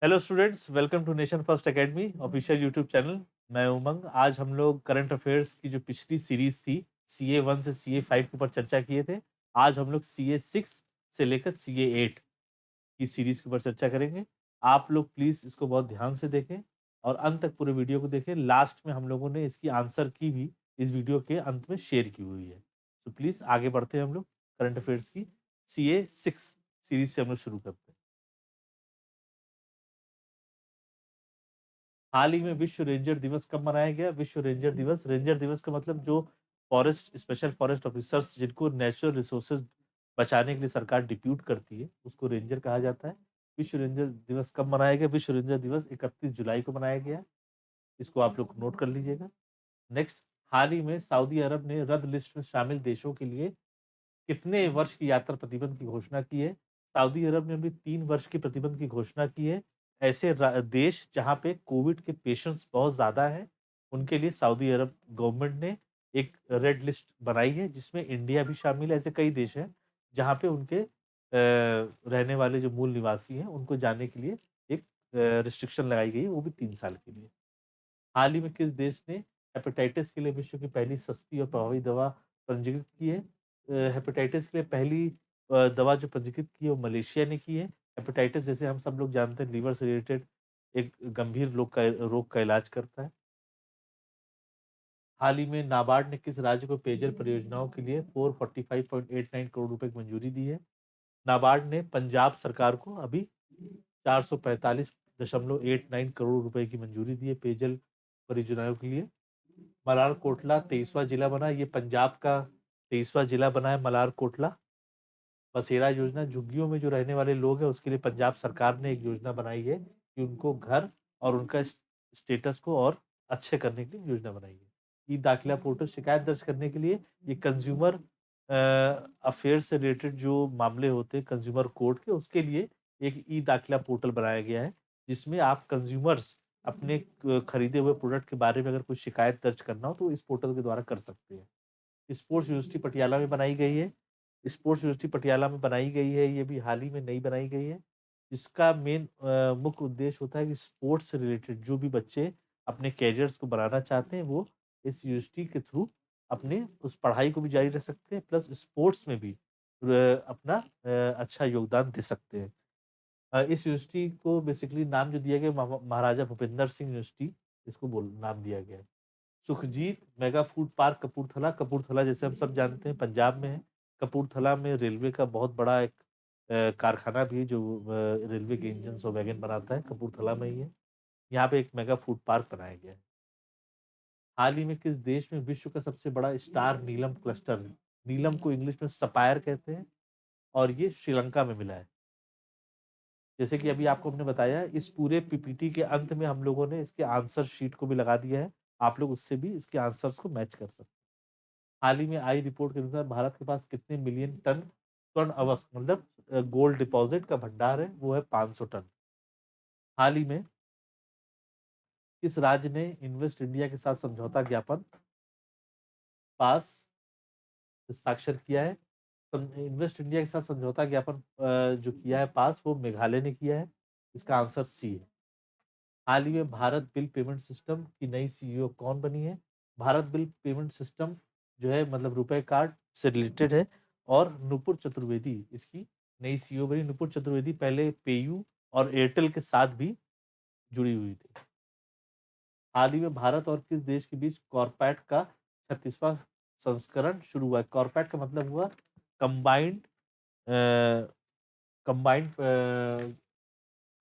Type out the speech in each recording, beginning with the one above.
Hello students, welcome to nation first academy official YouTube channel. मैं उमंग। आज हम लोग करंट अफेयर्स की जो पिछली सीरीज थी CA 1 से CA 5 के ऊपर चर्चा किए थे। आज हम लोग CA 6 से लेकर CA 8 की सीरीज के ऊपर चर्चा करेंगे। आप लोग प्लीज इसको बहुत ध्यान से देखें और अंत तक पूरे वीडियो को देखें। लास्ट में हम लोगों ने इसकी आंसर की भी इस वीडियो के अंत में शेयर की हुई है। तो प्लीज आगे बढ़ते हैं हम लोग करंट अफेयर्स की CA 6 सीरीज से हम लोग शुरू करते हैं। हाल ही में विश्व रेंजर दिवस कब मनाया गया? विश्व रेंजर दिवस का मतलब जो फॉरेस्ट स्पेशल फॉरेस्ट ऑफिसर्स जिनको नेचुरल रिसोर्सेज बचाने के लिए सरकार डिप्यूट करती है उसको रेंजर कहा जाता है। विश्व रेंजर दिवस कब मनाया गया? विश्व रेंजर दिवस 31 जुलाई को मनाया गया। इसको आप लोग नोट कर लीजिएगा। नेक्स्ट, हाल ही में सऊदी अरब ने रद्द लिस्ट में शामिल देशों के लिए कितने वर्ष की यात्रा प्रतिबंध की घोषणा की है? सऊदी अरब ने अभी 3 वर्ष की प्रतिबंध की घोषणा की है। ऐसे देश जहां पे कोविड के पेशेंट्स बहुत ज्यादा हैं उनके लिए सऊदी अरब गवर्नमेंट ने एक रेड लिस्ट बनाई है जिसमें इंडिया भी शामिल है। ऐसे कई देश हैं जहां पे उनके रहने वाले जो मूल निवासी हैं उनको जाने के लिए एक रिस्ट्रिक्शन लगाई गई है, वो भी 3 साल के लिए। हाल ही में किस देश ने हेपेटाइटिस के लिए विश्व की पहली सस्ती और प्रभावी दवा पंजीकृत की है? हेपेटाइटिस के लिए पहली दवा जो पंजीकृत की है वो मलेशिया ने की है। हेपेटाइटिस जैसे हम सब लोग जानते हैं लीवर से रिलेटेड एक गंभीर रोग का इलाज करता है। हाल ही में नाबार्ड ने किस राज्य को पेयजल परियोजनाओं के लिए 445.89 करोड़ रुपए की मंजूरी दी है? नाबार्ड ने पंजाब सरकार को अभी 445.89 करोड़ रुपए की मंजूरी दी है पेयजल परियोजनाओं के लिए। मलारकोटला 23वां जिला बना, ये पंजाब का 23वां जिला बना है मलारकोटला। बसेरा योजना, झुग्गियों में जो रहने वाले लोग हैं उसके लिए पंजाब सरकार ने एक योजना बनाई है कि उनको घर और उनका स्टेटस को और अच्छे करने के लिए योजना बनाई है। ई दाखिला पोर्टल, शिकायत दर्ज करने के लिए ये कंज्यूमर अफेयर से रिलेटेड जो मामले होते हैं कंज्यूमर कोर्ट के, उसके लिए एक ई दाखिला पोर्टल बनाया गया है जिसमें आप कंज्यूमर्स अपने खरीदे हुए प्रोडक्ट के बारे में अगर कोई शिकायत दर्ज करना हो तो इस पोर्टल के द्वारा कर सकते हैं। स्पोर्ट्स यूनिवर्सिटी पटियाला में बनाई गई है। स्पोर्ट्स यूनिवर्सिटी पटियाला में बनाई गई है, ये भी हाल ही में नई बनाई गई है। इसका मेन मुख्य उद्देश्य होता है कि स्पोर्ट्स से रिलेटेड जो भी बच्चे अपने कैरियर्स को बनाना चाहते हैं वो इस यूनिवर्सिटी के थ्रू अपने उस पढ़ाई को भी जारी रख सकते हैं, प्लस स्पोर्ट्स में भी अपना अच्छा योगदान दे सकते हैं। इस यूनिवर्सिटी को बेसिकली नाम जो दिया गया महाराजा भूपेंद्र सिंह यूनिवर्सिटी इसको बोल नाम दिया गया है। Sukhjeet mega food park Kapurthala, Kapurthala जैसे हम सब जानते हैं पंजाब में है। कपूरथला में रेलवे का बहुत बड़ा एक कारखाना भी है जो रेलवे के इंजन और वैगन बनाता है, कपूरथला में ही है। यहाँ पे एक मेगा फूड पार्क बनाया गया है। हाल ही में किस देश में विश्व का सबसे बड़ा स्टार नीलम क्लस्टर, नीलम को इंग्लिश में सपायर कहते हैं, और ये श्रीलंका में मिला है। जैसे कि अभी आपको हमने बताया, इस पूरे पीपीटी के अंत में हम लोगों ने इसके आंसर शीट को भी लगा दिया है। आप लोग उससे भी इसके आंसर्स को मैच कर सकते हैं। हाल ही में आई रिपोर्ट के अनुसार भारत के पास कितने मिलियन टन स्वर्ण अवस्क मतलब गोल्ड डिपॉजिट का भंडार है? वो है 500 टन। हाल ही में किस राज्य ने इन्वेस्ट इंडिया के साथ समझौता ज्ञापन पास हस्ताक्षर किया है? इन्वेस्ट इंडिया के साथ समझौता ज्ञापन जो किया है पास, वो मेघालय ने किया है। इसका आंसर सी है। हाल ही में भारत बिल पेमेंट सिस्टम की नई सीईओ कौन बनी है? भारत बिल पेमेंट सिस्टम जो है मतलब रुपए कार्ड से रिलेटेड है, और नुपुर चतुर्वेदी इसकी नई सीईओ बनी। नुपुर चतुर्वेदी पहले पेयू और एयरटेल के साथ भी जुड़ी हुई थी। हाल ही में भारत और किस देश के बीच कॉर्पैट का 36वां संस्करण शुरू हुआ है? कॉर्पैट का मतलब हुआ कंबाइंड कंबाइंड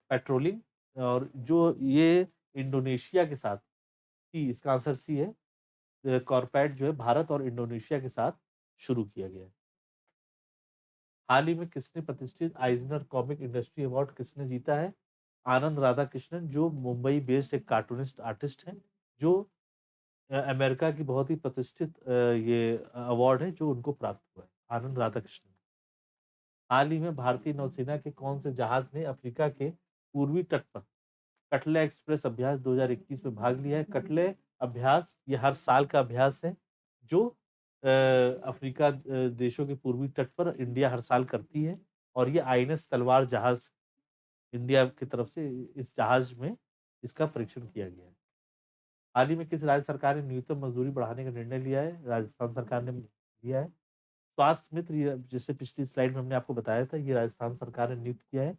पेट्रोलिंग, और जो ये इंडोनेशिया के साथ सी, इसका आंसर सी है। कॉर्पैट जो है भारत और इंडोनेशिया के साथ शुरू किया गया है। हाल ही में किसने प्रतिष्ठित आइजनर कॉमिक इंडस्ट्री अवार्ड किसने जीता है? आनंद राधाकृष्णन, जो मुंबई बेस्ड एक कार्टूनिस्ट आर्टिस्ट हैं, जो अमेरिका की बहुत ही प्रतिष्ठित ये अवार्ड है जो उनको प्राप्त हुआ है, आनंद राधाकृष्णन। हाल ही में भारतीय नौसेना के कौन से जहाज ने अफ्रीका के पूर्वी तट पर कटले एक्सप्रेस अभ्यास 2021 में भाग लिया है? कटले अभ्यास ये हर साल का अभ्यास है जो अफ्रीका देशों के पूर्वी तट पर इंडिया हर साल करती है, और ये आईएनएस तलवार जहाज इंडिया की तरफ से इस जहाज में इसका परीक्षण किया गया है। हाल ही में किस राज्य सरकार ने न्यूनतम मजदूरी बढ़ाने का निर्णय लिया है? राजस्थान सरकार ने लिया है। स्वास्थ्य मित्र, ये जैसे पिछली स्लाइड में हमने आपको बताया था, ये राजस्थान सरकार ने नियुक्त किया है।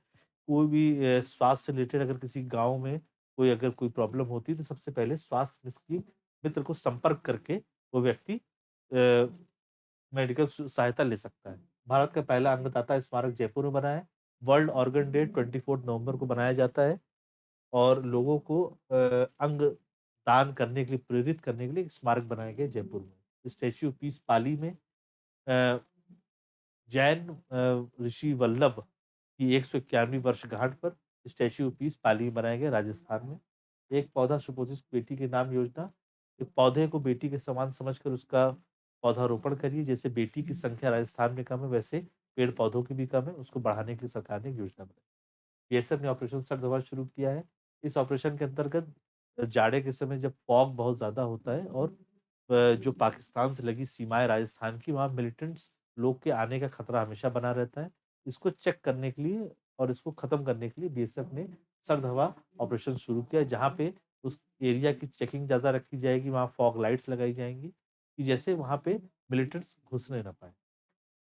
कोई भी स्वास्थ्य से रिलेटेड अगर किसी गाँव में कोई अगर कोई प्रॉब्लम होती है तो सबसे पहले स्वास्थ्य मित्र को संपर्क करके वो व्यक्ति मेडिकल सहायता ले सकता है। भारत का पहला अंगदाता स्मारक जयपुर में बना है। वर्ल्ड ऑर्गन डे 24 नवंबर को मनाया जाता है और लोगों को अंग दान करने के लिए प्रेरित करने के लिए एक स्मारक बनाया गया है जयपुर में। स्टैच्यू ऑफ पीस पाली में अ, जैन ऋषि वल्लभ की 191वीं वर्षगांठ पर स्टैच्यू ऑफ पीस पाली में बनाया गया राजस्थान में। एक पौधा सुपोषित बेटी के नाम योजना, एक पौधे को बेटी के समान समझकर उसका पौधारोपण करिए। जैसे बेटी की संख्या राजस्थान में कम है, वैसे पेड़ पौधों की भी कम है, उसको बढ़ाने के लिए सरकार ने एक योजना बनाई। बीएसएफ ने ऑपरेशन सर्द शुरू किया है। इस ऑपरेशन के अंतर्गत जाड़े के समय जब फॉग बहुत ज्यादा होता है और जो पाकिस्तान से लगी सीमाएं राजस्थान की, वहां मिलिटेंट्स लोग के आने का खतरा हमेशा बना रहता है। इसको चेक करने के लिए और इसको खत्म करने के लिए बीएसएफ ने सर्द हवा ऑपरेशन शुरू किया, जहां पे उस एरिया की चेकिंग ज्यादा रखी जाएगी, वहां फॉग लाइट्स लगाई जाएंगी कि जैसे वहां पे मिलिटेंट्स घुसने न पाए।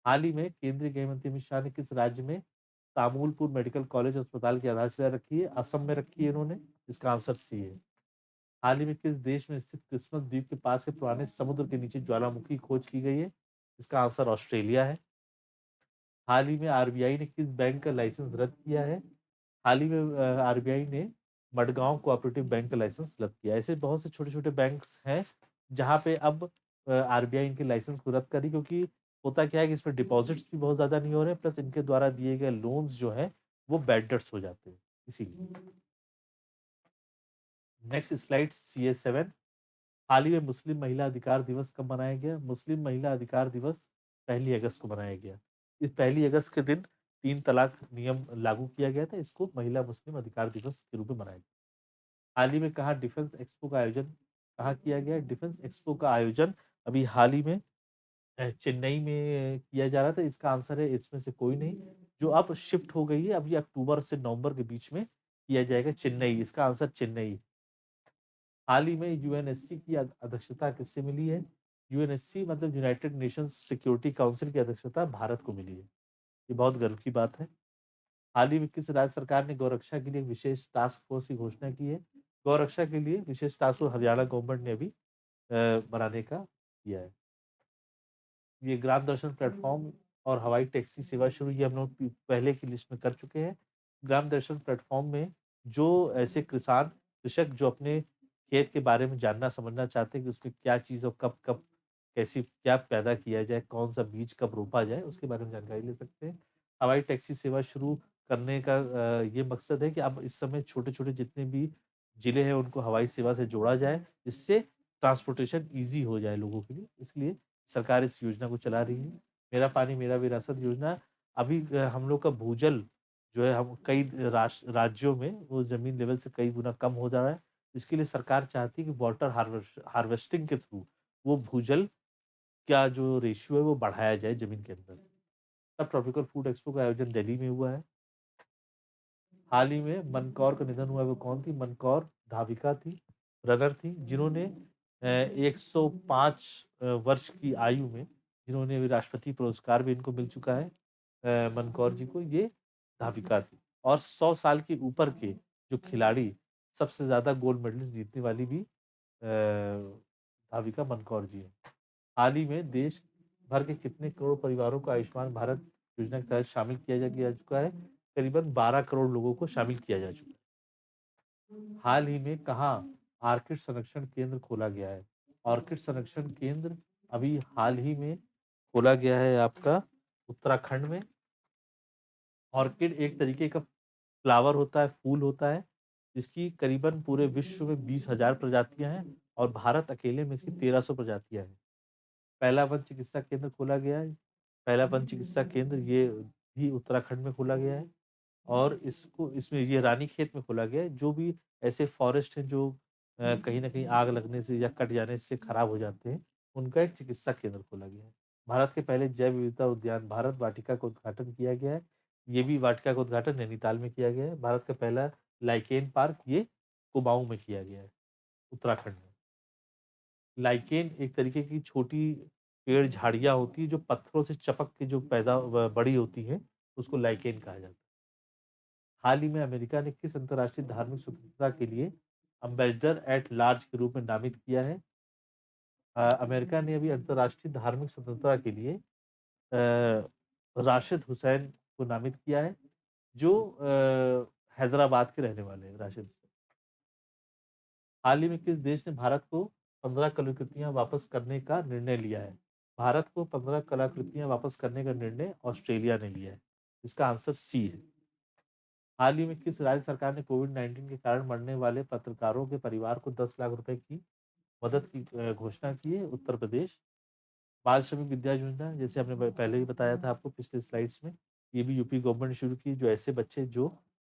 हाल ही में केंद्रीय गृह मंत्री अमित शाह ने किस राज्य में तामुलपुर मेडिकल कॉलेज अस्पताल की आधारशिला रखी है? असम में रखी है इन्होंने। इसका आंसर सी है। हाल ही में किस देश में स्थित क्रिसमस द्वीप के पास के पुराने समुद्र के नीचे ज्वालामुखी खोज की गई है? इसका आंसर ऑस्ट्रेलिया है। हाल ही में आरबीआई ने किस बैंक का लाइसेंस रद्द किया है? हाल ही में आरबीआई ने मडगांव कोऑपरेटिव बैंक का लाइसेंस रद्द किया। ऐसे बहुत से छोटे छोटे बैंक्स हैं जहां पे अब आरबीआई इनके लाइसेंस को रद्द करी, क्योंकि होता क्या है कि इसमें डिपॉजिट्स भी बहुत ज्यादा नहीं हो रहे, प्लस इनके द्वारा दिए गए लोन्स जो हैं वो बैड डेट्स हो जाते हैं इसीलिए। Next slide CA7। हाल ही में मुस्लिम महिला अधिकार दिवस कब मनाया गया? मुस्लिम महिला अधिकार दिवस 1 अगस्त को मनाया गया। इस 1 अगस्त के दिन 3 तलाक नियम लागू किया गया था। इसको महिला मुस्लिम अधिकार दिवस के रूप में मनाया गया। हाल ही में कहाँ डिफेंस एक्सपो का आयोजन कहाँ किया गया? डिफेंस एक्सपो का आयोजन अभी हाल ही में चेन्नई में किया जा रहा था। इसका आंसर है इसमें से कोई नहीं, जो अब शिफ्ट हो गई है। अभी अक्टूबर से नवंबर के बीच में किया जाएगा चेन्नई। इसका आंसर चेन्नई। हाल ही में यूएनएससी की अध्यक्षता किससे मिली है? यूएनएससी मतलब यूनाइटेड नेशंस सिक्योरिटी काउंसिल की अध्यक्षता भारत को मिली है। ये बहुत गर्व की बात है। हाल ही में किस राज्य सरकार ने गौरक्षा के लिए एक विशेष टास्क फोर्स की घोषणा की है? गौरक्षा के लिए विशेष टास्क फोर्स हरियाणा गवर्नमेंट ने अभी बनाने का किया है। ये ग्राम दर्शन प्लेटफॉर्म और हवाई टैक्सी सेवा शुरू, ये हम लोग पहले की लिस्ट में कर चुके हैं। ग्राम दर्शन प्लेटफॉर्म में जो ऐसे कृषक जो अपने खेत के बारे में जानना समझना चाहते हैं कि उसमें क्या चीज़ और कब कब कैसी क्या पैदा किया जाए, कौन सा बीज कब रोपा जाए, उसके बारे में जानकारी ले सकते हैं। हवाई टैक्सी सेवा शुरू करने का ये मकसद है कि अब इस समय छोटे छोटे जितने भी जिले हैं उनको हवाई सेवा से जोड़ा जाए, जिससे ट्रांसपोर्टेशन ईजी हो जाए लोगों के लिए। इसलिए सरकार इस योजना को चला रही है। मेरा पानी मेरा विरासत योजना, अभी हम लोग का भूजल जो है हम कई राज्यों में वो जमीन लेवल से कई गुना कम हो जा रहा है। इसके लिए सरकार चाहती है कि वाटर हार्वेस्टिंग के थ्रू वो भूजल का जो रेशियो है वो बढ़ाया जाए जमीन के अंदर। तब ट्रॉपिकल फूड एक्सपो का आयोजन दिल्ली में हुआ है। हाल ही में मनकौर का निधन हुआ है, वो कौन थी? मनकौर धाविका थी, रनर थी, जिन्होंने 105 वर्ष की आयु में जिन्होंने अभी राष्ट्रपति पुरस्कार भी इनको मिल चुका है। मनकौर जी को, ये धाविका थी। और 100 साल के ऊपर के जो खिलाड़ी सबसे ज्यादा गोल्ड मेडल जीतने वाली भी धाविका मनकौर जी है। हाल ही में देश भर के कितने करोड़ परिवारों को आयुष्मान भारत योजना के तहत शामिल किया जा चुका है? करीबन 12 करोड़ लोगों को शामिल किया जा चुका है। हाल ही में कहाँ आर्किड संरक्षण केंद्र खोला गया है? ऑर्किड संरक्षण केंद्र अभी हाल ही में खोला गया है आपका उत्तराखंड में। ऑर्किड एक तरीके का फ्लावर होता है, फूल होता है, जिसकी करीबन पूरे विश्व में 20,000 प्रजातियां हैं और भारत अकेले में इसकी 1300 प्रजातियां हैं। पहला वन चिकित्सा केंद्र खोला गया है। पहला वन चिकित्सा केंद्र ये भी उत्तराखंड में खोला गया है और इसको इसमें ये रानीखेत में खोला गया है। जो भी ऐसे फॉरेस्ट हैं जो कहीं न कहीं आग लगने से या कट जाने से खराब हो जाते हैं, उनका एक चिकित्सा केंद्र खोला गया है। भारत के पहले जैव विविधता उद्यान भारत वाटिका का उद्घाटन किया गया है। ये भी वाटिका का उद्घाटन नैनीताल में किया गया है। भारत का पहला लाइकेन पार्क ये कुमाऊं में किया गया है, उत्तराखंड में। लाइकेन एक तरीके की छोटी पेड़ झाड़ियाँ होती हैं जो पत्थरों से चपक के जो पैदा बड़ी होती हैं, उसको लाइकेन कहा जाता है। हाल ही में अमेरिका ने किस अंतर्राष्ट्रीय धार्मिक स्वतंत्रता के लिए अम्बेसडर एट लार्ज के रूप में नामित किया है? अमेरिका ने अभी अंतर्राष्ट्रीय धार्मिक स्वतंत्रता के लिए राशिद हुसैन को नामित किया है, जो हैदराबाद के रहने वाले हैं, राशिद। हाल ही में किस देश ने भारत को 15 कलाकृतियां वापस करने का निर्णय लिया है? भारत को 15 कलाकृतियां वापस करने का निर्णय ऑस्ट्रेलिया ने लिया है। इसका आंसर सी है। हाल ही में किस राज्य सरकार ने कोविड-19 के कारण मरने वाले पत्रकारों के परिवार को 10 लाख रुपए की मदद की घोषणा की है? उत्तर प्रदेश। बाल श्रमिक विद्या योजना, जैसे हमने पहले ही बताया था आपको पिछले स्लाइड्स में, ये भी यूपी गवर्नमेंट ने शुरू की। जो ऐसे बच्चे जो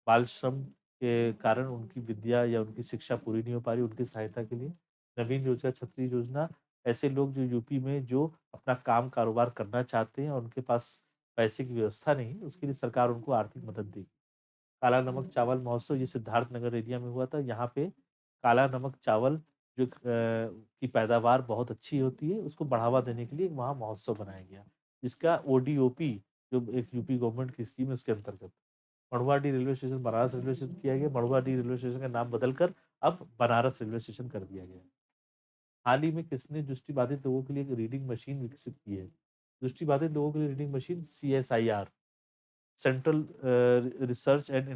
बाल श्रम के कारण उनकी विद्या या उनकी शिक्षा पूरी नहीं हो पा रही, उनकी सहायता के लिए। नवीन रोजगार छतरी योजना, ऐसे लोग जो यूपी में जो अपना काम कारोबार करना चाहते हैं और उनके पास पैसे की व्यवस्था नहीं है, उसके लिए सरकार उनको आर्थिक मदद देगी। काला नमक चावल महोत्सव ये सिद्धार्थनगर एरिया में हुआ था। यहाँ पे काला नमक चावल जो की पैदावार बहुत अच्छी होती है, उसको बढ़ावा देने के लिए वहाँ महोत्सव बनाया गया, जिसका ओडीओपी जो एक यूपी गवर्नमेंट की स्कीम है उसके अंतर्गत Manduadih railway station Banaras railway station किया गया। मड़ुआडीह रेलवे स्टेशन का नाम बदलकर अब बनारस रेलवे स्टेशन कर दिया गया है। हाल ही में किसने दृष्टिबाधित लोगों के लिए एक रीडिंग मशीन विकसित की है? दृष्टिबाधित लोगों के लिए reading machine CSIR, central research and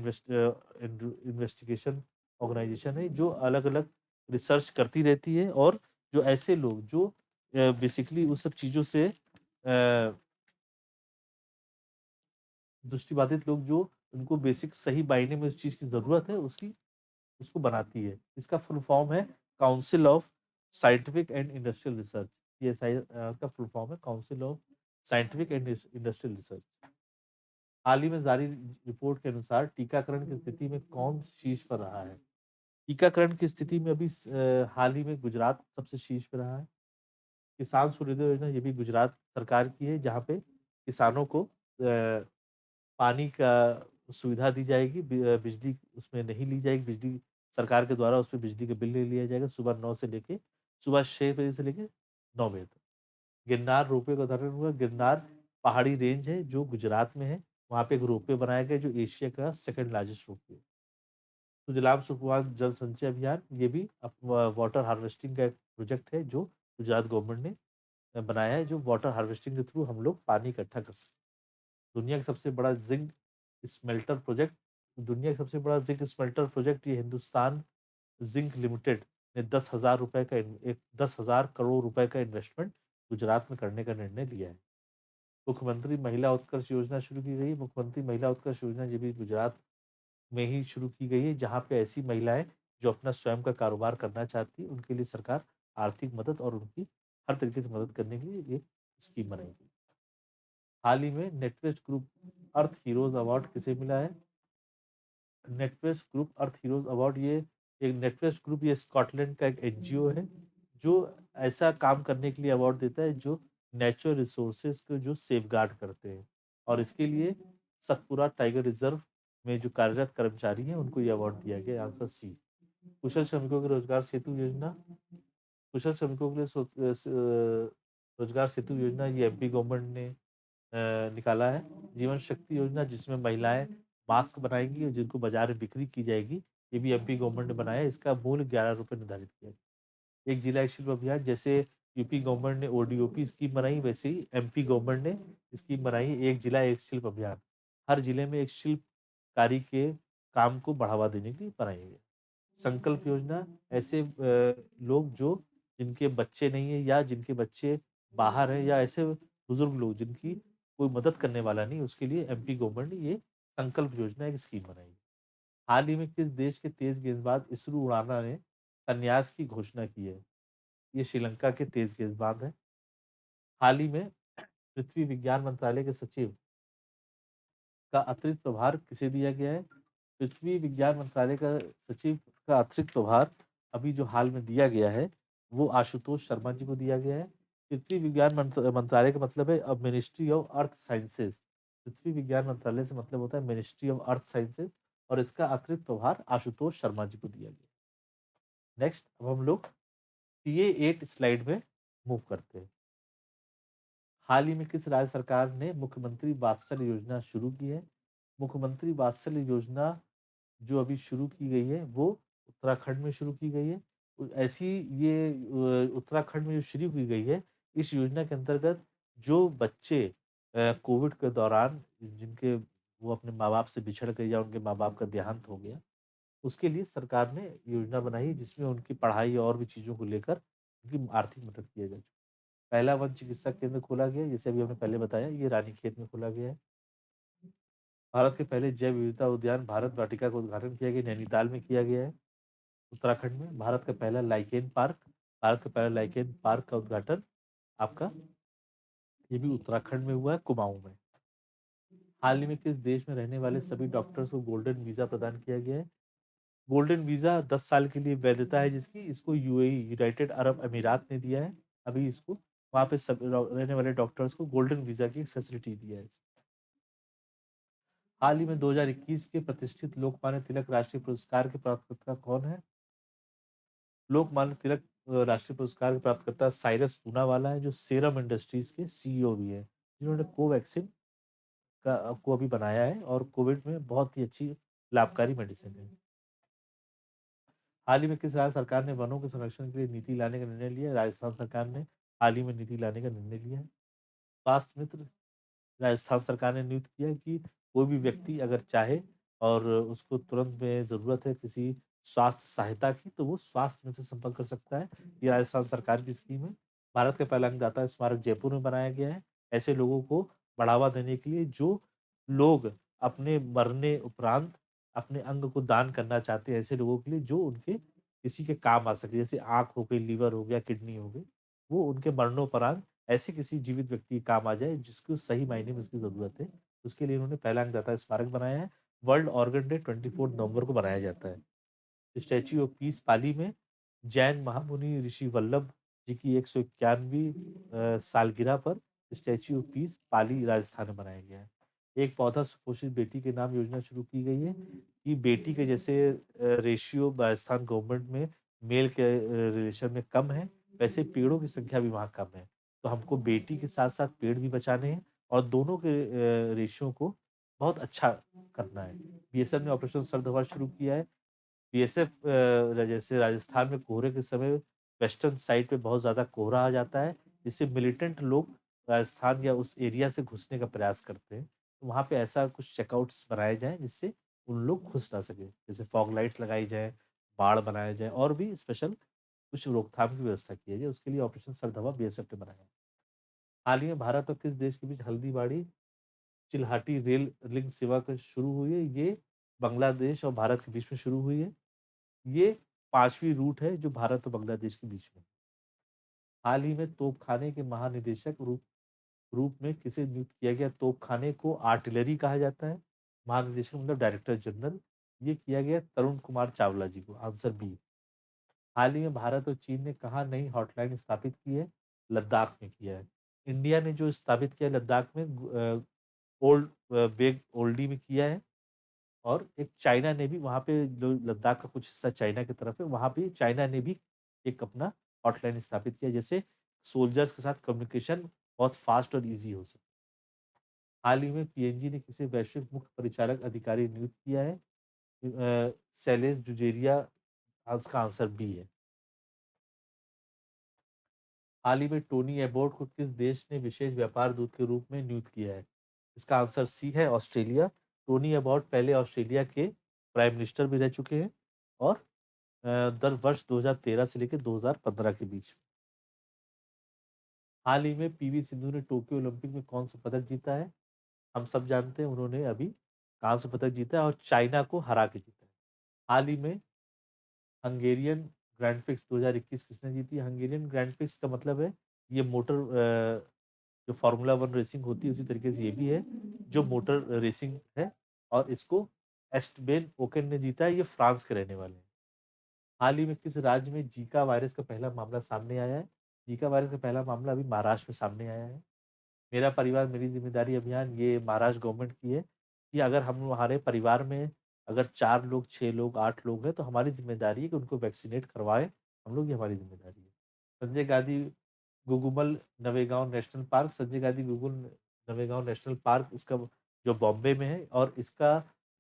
investigation organisation है, जो अलग अलग रिसर्च करती रहती है और जो ऐसे लोग जो बेसिकली उस सब चीज़ों से दृष्टिबाधित लोग जो उनको बेसिक सही मायने में उस चीज़ की ज़रूरत है उसकी उसको बनाती है। इसका फुल फॉर्म है council of scientific and industrial research. ये का फुल फॉर्म है council of scientific and industrial research. हाल ही में जारी रिपोर्ट के अनुसार टीकाकरण की स्थिति में कौन शीर्ष पर रहा है? टीकाकरण की स्थिति में अभी हाल ही में गुजरात सबसे शीर्ष पे रहा है। किसान सूर्योदय योजना ये भी गुजरात सरकार की है, जहाँ पे किसानों को पानी का सुविधा दी जाएगी, बिजली उसमें नहीं ली जाएगी, बिजली सरकार के द्वारा उसमें बिजली का बिल नहीं लिया जाएगा। सुबह 9 से लेके सुबह 6 बजे से लेके 9 बजे तक। गिरनार रोपवे का उदाहरण हुआ। गिरनार पहाड़ी रेंज है जो गुजरात में है। वहाँ पे एक रोपवे बनाया गया जो एशिया का सेकंड लार्जेस्ट रोपवे। सुजलाम सुफलाम जल संचय अभियान ये भी वाटर हार्वेस्टिंग का एक प्रोजेक्ट है जो गुजरात गवर्नमेंट ने बनाया है, जो वाटर हार्वेस्टिंग के थ्रू हम लोग पानी इकट्ठा कर सकते हैं। दुनिया का सबसे बड़ा जिंक स्मेल्टर प्रोजेक्ट, दुनिया का सबसे बड़ा जिंक स्मेल्टर प्रोजेक्ट ये हिंदुस्तान जिंक लिमिटेड ने 10,000 रुपए का एक 10,000 करोड़ रुपए का इन्वेस्टमेंट गुजरात में करने का निर्णय लिया है। मुख्यमंत्री महिला उत्कर्ष योजना शुरू की गई है। मुख्यमंत्री महिला उत्कर्ष योजना ये भी गुजरात में ही शुरू की गई है, जहाँ पे ऐसी महिलाएं जो अपना स्वयं का कारोबार करना चाहती है उनके लिए सरकार आर्थिक मदद और उनकी हर तरीके से मदद करने के लिए ये स्कीम बनाई गई। हाल ही में नेटवेस्ट ग्रुप अर्थ हीरोज अवार्ड किसे मिला है? नेटवेस्ट ग्रुप अर्थ हीरोज अवार्ड ये एक नेटवेस्ट ग्रुप ये स्कॉटलैंड का एक एनजीओ है जो ऐसा काम करने के लिए अवार्ड देता है जो नेचुरल रिसोर्सेज को जो सेफगार्ड करते हैं, और इसके लिए सतपुरा टाइगर रिजर्व में जो कार्यरत कर्मचारी हैं उनको ये अवार्ड दिया गया। Answer C. कुशल श्रमिकों के रोजगार सेतु योजना, कुशल श्रमिकों के लिए रोजगार सेतु योजना ये एमपी गवर्नमेंट ने निकाला है। जीवन शक्ति योजना जिसमें महिलाएं मास्क बनाएंगी और जिनको बाजार में बिक्री की जाएगी, ये भी एमपी गवर्नमेंट ने बनाया है। इसका मूल्य 11 रुपये निर्धारित किया गया। एक जिला एक शिल्प अभियान, जैसे यूपी गवर्नमेंट ने ओडीओपी स्कीम बनाई, वैसे ही एमपी गवर्नमेंट ने स्कीम बनाई एक जिला एक शिल्प अभियान। हर जिले में एक शिल्पकारी के काम को बढ़ावा देने के लिए बनाई गई। संकल्प योजना ऐसे लोग जो जिनके बच्चे नहीं है या जिनके बच्चे बाहर हैं या ऐसे बुजुर्ग लोग जिनकी कोई मदद करने वाला नहीं, उसके लिए एमपी गवर्नमेंट ने ये संकल्प योजना एक स्कीम बनाई है। हाल ही में किस देश के तेज गेंदबाज इसरू उड़ाना ने संन्यास की घोषणा की है? ये श्रीलंका के तेज गेंदबाज हैं। हाल ही में पृथ्वी विज्ञान मंत्रालय के सचिव का अतिरिक्त प्रभार किसे दिया गया है? पृथ्वी विज्ञान मंत्रालय का सचिव का अतिरिक्त प्रभार अभी जो हाल में दिया गया है वो आशुतोष शर्मा जी को दिया गया है। पृथ्वी विज्ञान मंत्रालय का मतलब है अब मिनिस्ट्री ऑफ अर्थ साइंसेज। पृथ्वी विज्ञान मंत्रालय से मतलब होता है मिनिस्ट्री ऑफ अर्थ साइंसेज, और इसका अतिरिक्त प्रभार आशुतोष शर्मा जी को दिया गया। नेक्स्ट, अब हम लोग TA8 स्लाइड में मूव करते हैं। हाल ही में किस राज्य सरकार ने मुख्यमंत्री वात्सल्य योजना शुरू की है? मुख्यमंत्री वात्सल्य योजना जो अभी शुरू की गई है वो उत्तराखंड में शुरू की गई है। ऐसी ये उत्तराखंड में जो शुरू की गई है, इस योजना के अंतर्गत जो बच्चे कोविड के दौरान जिनके वो अपने माँ बाप से बिछड़ गए या उनके माँ बाप का देहांत हो गया, उसके लिए सरकार ने योजना बनाई है, जिसमें उनकी पढ़ाई और भी चीज़ों को लेकर उनकी आर्थिक मदद किया जाए। पहला वन चिकित्सा केंद्र खोला गया है, जैसे अभी हमने पहले बताया, ये रानीखेत में खोला गया है। भारत के पहले जैव विविधता उद्यान भारत वाटिका का उद्घाटन किया गया, नैनीताल में किया गया है। उत्तराखंड में भारत का पहला लाइकेन पार्क का उद्घाटन आपका ये भी उत्तराखंड में हुआ है, कुमाऊं में। हाल ही में किस देश में रहने वाले सभी डॉक्टर्स को गोल्डन वीजा प्रदान किया गया है? गोल्डन वीजा 10 साल के लिए वैधता है जिसकी, इसको यूएई यूनाइटेड अरब अमीरात ने दिया है। अभी इसको वहां पे सब रहने वाले डॉक्टर्स को गोल्डन वीजा की फैसिलिटी दिया है। हाल ही में 2021 के प्रतिष्ठित लोकमान्य तिलक राष्ट्रीय पुरस्कार के प्राप्तकर्ता कौन है? लोकमान्य तिलक राष्ट्रीय पुरस्कार के प्राप्तकर्ता साइरस पूनावाला है, जो सीरम इंडस्ट्रीज के सीईओ भी है, जिन्होंने कोवैक्सीन का को अभी बनाया है और कोविड में बहुत ही अच्छी लाभकारी मेडिसिन है। हाल ही में किस राज्य सरकार ने वनों के संरक्षण के लिए नीति लाने का निर्णय लिया है? राजस्थान सरकार ने हाल ही में नीति लाने का निर्णय लिया है। स्वास्थ्य मित्र राजस्थान सरकार ने नियुक्त किया है कि कोई भी व्यक्ति अगर चाहे और उसको तुरंत में ज़रूरत है किसी स्वास्थ्य सहायता की, तो वो स्वास्थ्य मित्र से संपर्क कर सकता है। ये राजस्थान सरकार की स्कीम है। भारत का पहला अंगदाता स्मारक जयपुर में बनाया गया है, ऐसे लोगों को बढ़ावा देने के लिए जो लोग अपने मरने उपरांत अपने अंग को दान करना चाहते हैं, ऐसे लोगों के लिए जो उनके किसी के काम आ सके, जैसे आँख हो गई, लीवर हो गया, किडनी हो गई, वो उनके मरणोपरांत ऐसे किसी जीवित व्यक्ति के काम आ जाए जिसको सही मायने में उसकी ज़रूरत है। उसके लिए इन्होंने पहला अंगदाता स्मारक बनाया है। वर्ल्ड ऑर्गन डे 24 नवंबर को मनाया जाता है। स्टैच्यू ऑफ पीस पाली में जैन महामुनि ऋषि वल्लभ जी की 191वीं सालगिरह पर स्टैच्यू ऑफ पीस पाली राजस्थान में बनाया गया है। एक पौधा सुपोषित बेटी के नाम योजना शुरू की गई है कि बेटी के जैसे रेशियो राजस्थान गवर्नमेंट में मेल के रिलेशन में कम है, वैसे पेड़ों की संख्या भी वहाँ कम है। तो हमको बेटी के साथ साथ पेड़ भी बचाने हैं और दोनों के रेशियो को बहुत अच्छा करना है। बीएसएफ ने ऑपरेशन सरदवा शुरू किया है। बीएसएफ जैसे राजस्थान में कोहरे के समय वेस्टर्न साइड पे बहुत ज़्यादा कोहरा आ जाता है, जिससे मिलिटेंट लोग राजस्थान या उस एरिया से घुसने का प्रयास करते हैं। तो वहाँ पे ऐसा कुछ चेकआउट्स बनाए जाएँ जिससे उन लोग घुस ना सकें। जैसे फॉग लाइट्स लगाई जाएँ, बाड़ बनाया जाए और भी स्पेशल कुछ रोकथाम की व्यवस्था की जाए। उसके लिए ऑपरेशन सरदवा बीएसएफ ने बनाया है। हाल ही में भारत और किस देश के बीच हल्दीबाड़ी चिल्हाटी रेल लिंक सेवा का शुरू हुई है? ये बांग्लादेश और भारत के बीच में शुरू हुई है। ये 5वीं रूट है जो भारत और बांग्लादेश के बीच में। हाल ही में तोपखाने के महानिदेशक रूप में किसे नियुक्त किया गया? तोपखाने को आर्टिलरी कहा जाता है। महानिदेशक मतलब डायरेक्टर जनरल। ये किया गया तरुण कुमार चावला जी को, आंसर बी। हाल ही में भारत और चीन ने कहा नई हॉटलाइन स्थापित की है? लद्दाख में किया है। इंडिया ने जो स्थापित किया है लद्दाख में ओल्ड बेग ओल्डी में किया है। और एक चाइना ने भी वहाँ पे जो लद्दाख का कुछ हिस्सा चाइना की तरफ है, वहाँ पे चाइना ने भी एक अपना हॉटलाइन स्थापित किया, जैसे सोल्जर्स के साथ कम्युनिकेशन बहुत फास्ट और ईज़ी हो सके। हाल ही में पीएनजी ने किसे वैश्विक मुख्य परिचालक अधिकारी नियुक्त किया है? शैलेश जुजेरिया, इसका आंसर बी है। हाल ही में टोनी एबोट को किस देश ने विशेष व्यापार दूत के रूप में नियुक्त किया है? इसका आंसर सी है, ऑस्ट्रेलिया। टोनी एबोट पहले ऑस्ट्रेलिया के प्राइम मिनिस्टर भी रह चुके हैं और दर वर्ष 2013 से लेकर 2015 के बीच। हाल ही में पीवी सिंधु ने टोक्यो ओलंपिक में कौन सा पदक जीता है? हम सब जानते हैं उन्होंने अभी कांस्य पदक जीता है और चाइना को हरा के जीता है। हाल ही में हंगेरियन ग्रैंड प्रिक्स 2021 किसने जीती? हंगेरियन ग्रैंड प्रिक्स का मतलब है ये मोटर जो फार्मूला वन रेसिंग होती है उसी तरीके से ये भी है जो मोटर रेसिंग है, और इसको एस्टबेन ओकेन ने जीता है। ये फ्रांस के रहने वाले हैं। हाल ही में किस राज्य में जीका वायरस का पहला मामला सामने आया है? जीका वायरस का पहला मामला अभी महाराष्ट्र में सामने आया है। मेरा परिवार मेरी ज़िम्मेदारी अभियान ये महाराष्ट्र गवर्नमेंट की है कि अगर हम हमारे परिवार में अगर 4 लोग, 6 लोग, 8 लोग हैं तो हमारी ज़िम्मेदारी है कि उनको वैक्सीनेट करवाएँ, हम लोग ये हमारी ज़िम्मेदारी है। Sanjay Gandhi गुगुमल Navegaon national park, Sanjay Gandhi guggul Navegaon national park इसका जो बॉम्बे में है और इसका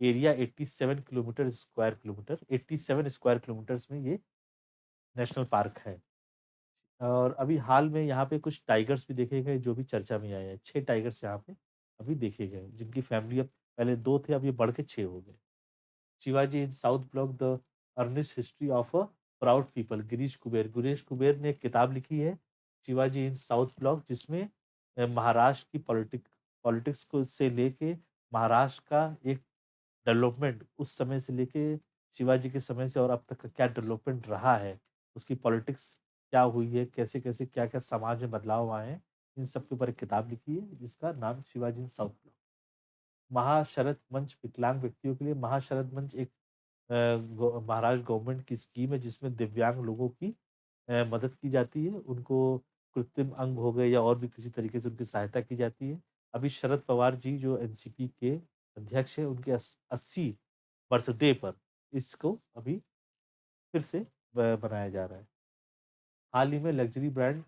एरिया 87 स्क्वायर किलोमीटर्स में ये नेशनल पार्क है। और अभी हाल में यहाँ पे कुछ टाइगर्स भी देखे गए जो भी चर्चा में आए हैं। 6 टाइगर्स यहाँ पे अभी देखे गए, जिनकी फैमिली अब पहले 2 थे, अब ये बढ़ के 6 हो गए। Shivaji in South Block the earnest history of a proud people, Girish Kuber ने एक किताब लिखी है, शिवाजी इन साउथ ब्लॉक, जिसमें महाराष्ट्र की पॉलिटिक्स को से लेके महाराष्ट्र का एक डेवलपमेंट उस समय से लेके शिवाजी के समय से और अब तक का क्या डेवलपमेंट रहा है, उसकी पॉलिटिक्स क्या हुई है, कैसे-कैसे, क्या-क्या समाज में बदलाव आए हैं, इन सब के ऊपर एक किताब लिखी है, जिसका नाम शिवाजी इन साउथ ब्लॉक। महाशरत मंच विकलांग व्यक्तियों के लिए महाशरत मंच एक महाराष्ट्र गवर्नमेंट की स्कीम है जिसमें दिव्यांग लोगों की मदद की जाती है। उनको कृत्रिम अंग हो गए या और भी किसी तरीके से उनकी सहायता की जाती है। अभी शरद पवार जी जो एनसीपी के अध्यक्ष हैं, उनके 80 बर्थडे पर इसको अभी फिर से बनाया जा रहा है। हाल ही में लग्जरी ब्रांड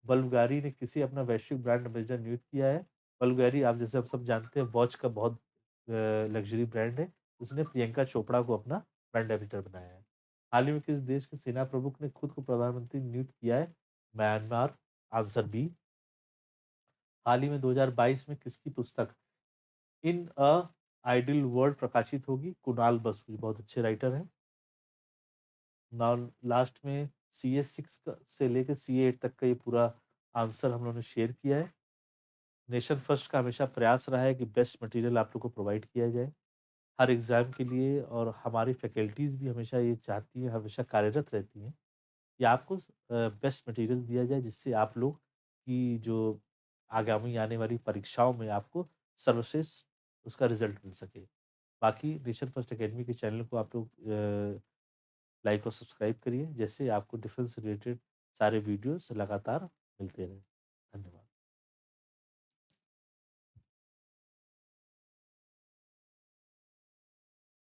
बल्गारी ने किसी अपना वैश्विक ब्रांड एम्बेसडर नियुक्त किया है। बल्गारी आप जैसे आप सब जानते हैं वॉच का बहुत लग्जरी ब्रांड है। उसने प्रियंका चोपड़ा को अपना ब्रांड एम्बेसडर बनाया है। हाल ही में किस देश के सेना प्रमुख ने खुद को प्रधानमंत्री नियुक्त किया है? म्यांमार। Answer B. हाल ही में 2022 में किसकी पुस्तक इन अ आइडियल वर्ल्ड प्रकाशित होगी? कुणाल बसु, ये बहुत अच्छे राइटर हैं। नाउ लास्ट में सीए 6 का से लेकर सीए 8 तक का ये पूरा आंसर हम लोगों ने शेयर किया है। नेशन फर्स्ट का हमेशा प्रयास रहा है कि बेस्ट मटेरियल आप लोग को प्रोवाइड किया जाए हर एग्जाम के लिए, और हमारी फैकल्टीज भी हमेशा ये चाहती हैं, हमेशा कार्यरत रहती हैं कि आपको बेस्ट मटेरियल दिया जाए, जिससे आप लोग की जो आगामी आने वाली परीक्षाओं में आपको सर्वश्रेष्ठ उसका रिजल्ट मिल सके। बाकी नेशन फर्स्ट एकेडमी के चैनल को आप लोग लाइक और सब्सक्राइब करिए, जैसे आपको डिफेंस रिलेटेड सारे वीडियोस लगातार मिलते रहें। धन्यवाद।